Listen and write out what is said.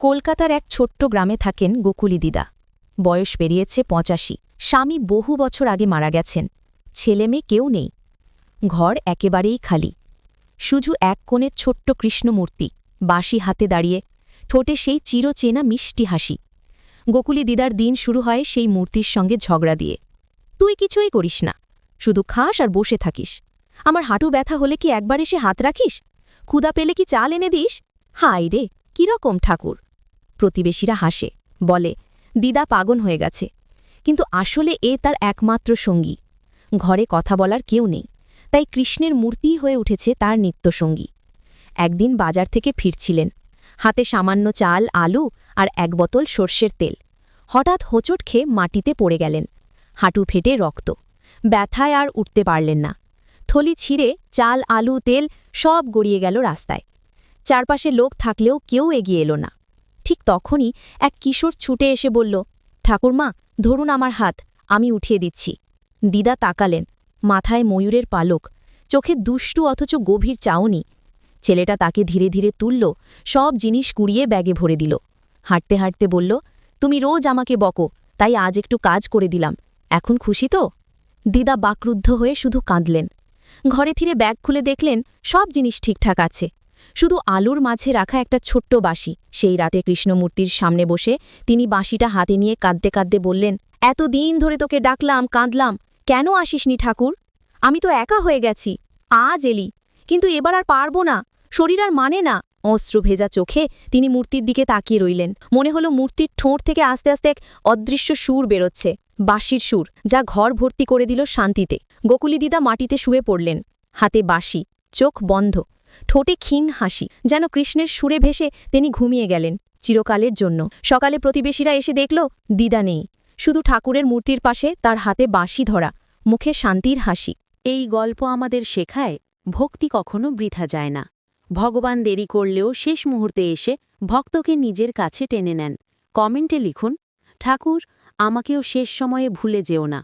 কলকাতার এক ছোট্ট গ্রামে থাকেন গোকুলী দিদা। বয়স পেরিয়েছে ৮৫। স্বামী বহু বছর আগে মারা গেছেন। ছেলেমেয়ে কেউ নেই। ঘর একেবারেই খালি। শুধু এক কোণে ছোট্ট কৃষ্ণমূর্তি বাঁশি হাতে দাঁড়িয়ে, ঠোঁটে সেই চিরচেনা মিষ্টি হাসি। গোকুলী দিদার দিন শুরু হয় সেই মূর্তির সঙ্গে ঝগড়া দিয়ে। তুই কিছুই করিস না, শুধু খাস আর বসে থাকিস। আমার হাঁটু ব্যথা হলে কি একবার এসে হাত রাখিস? ক্ষুধা পেলে কি চাল এনে দিস? হায় রে, কিরকম ঠাকুর! প্রতিবেশীরা হাসে, বলে দিদা পাগল হয়ে গেছে। কিন্তু আসলে এ তার একমাত্র সঙ্গী। ঘরে কথা বলার কেউ নেই, তাই কৃষ্ণের মূর্তিই হয়ে উঠেছে তার নিত্যসঙ্গী। একদিন বাজার থেকে ফিরছিলেন, হাতে সামান্য চাল, আলু আর এক বোতল সর্ষের তেল। হঠাৎ হোঁচট খেয়ে মাটিতে পড়ে গেলেন। হাঁটু ফেটে রক্ত। ব্যথায় আর উঠতে পারলেন না। থলি ছিঁড়ে চাল, আলু, তেল সব গড়িয়ে গেল রাস্তায়। চারপাশে লোক থাকলেও কেউ এগিয়ে এলো না। ঠিক তখনই এক কিশোর ছুটে এসে বলল, ঠাকুরমা, ধরুন আমার হাত, আমি উঠিয়ে দিচ্ছি। দিদা তাকালেন, মাথায় ময়ূরের পালক, চোখে দুষ্টু অথচ গভীর চাউনি। ছেলেটা তাকে ধীরে ধীরে তুলল, সব জিনিস কুড়িয়ে ব্যাগে ভরে দিল। হাঁটতে হাঁটতে বলল, তুমি রোজ আমাকে বকো, তাই আজ একটু কাজ করে দিলাম। এখন খুশি তো? দিদা বাকরুদ্ধ হয়ে শুধু কাঁদলেন। ঘরে ফিরে ব্যাগ খুলে দেখলেন সব জিনিস ঠিকঠাক আছে, শুধু আলুর মাঝে রাখা একটা ছোট্ট বাঁশি। সেই রাতে কৃষ্ণমূর্তির সামনে বসে তিনি বাঁশিটা হাতে নিয়ে কাঁদতে কাঁদতে বললেন, এত দিন ধরে তোকে ডাকলাম, কাঁদলাম, কেন আসিসনি ঠাকুর? আমি তো একা হয়ে গেছি। আজ এলি, কিন্তু এবার আর পারব না, শরীর আর মানে না। অশ্রু ভেজা চোখে তিনি মূর্তির দিকে তাকিয়ে রইলেন। মনে হলো মূর্তির ঠোঁট থেকে আস্তে আস্তে এক অদৃশ্য সুর বেরোচ্ছে, বাঁশির সুর, যা ঘর ভর্তি করে দিল শান্তিতে। গোকুলী দিদা মাটিতে শুয়ে পড়লেন, হাতে বাঁশি, চোখ বন্ধ, ঠোঁটে ক্ষীণ হাসি, যেন কৃষ্ণের সুরে ভেসে তিনি ঘুমিয়ে গেলেন চিরকালের জন্য। সকালে প্রতিবেশীরা এসে দেখল দিদা নেই, শুধু ঠাকুরের মূর্তির পাশে তার হাতে বাঁশি ধরা, মুখে শান্তির হাসি। এই গল্প আমাদের শেখায়, ভক্তি কখনো বৃথা যায় না। ভগবান দেরি করলেও শেষ মুহূর্তে এসে ভক্তকে নিজের কাছে টেনে নেন। কমেন্টে লিখুন, ঠাকুর, আমাকেও শেষ সময়ে ভুলে যেও না।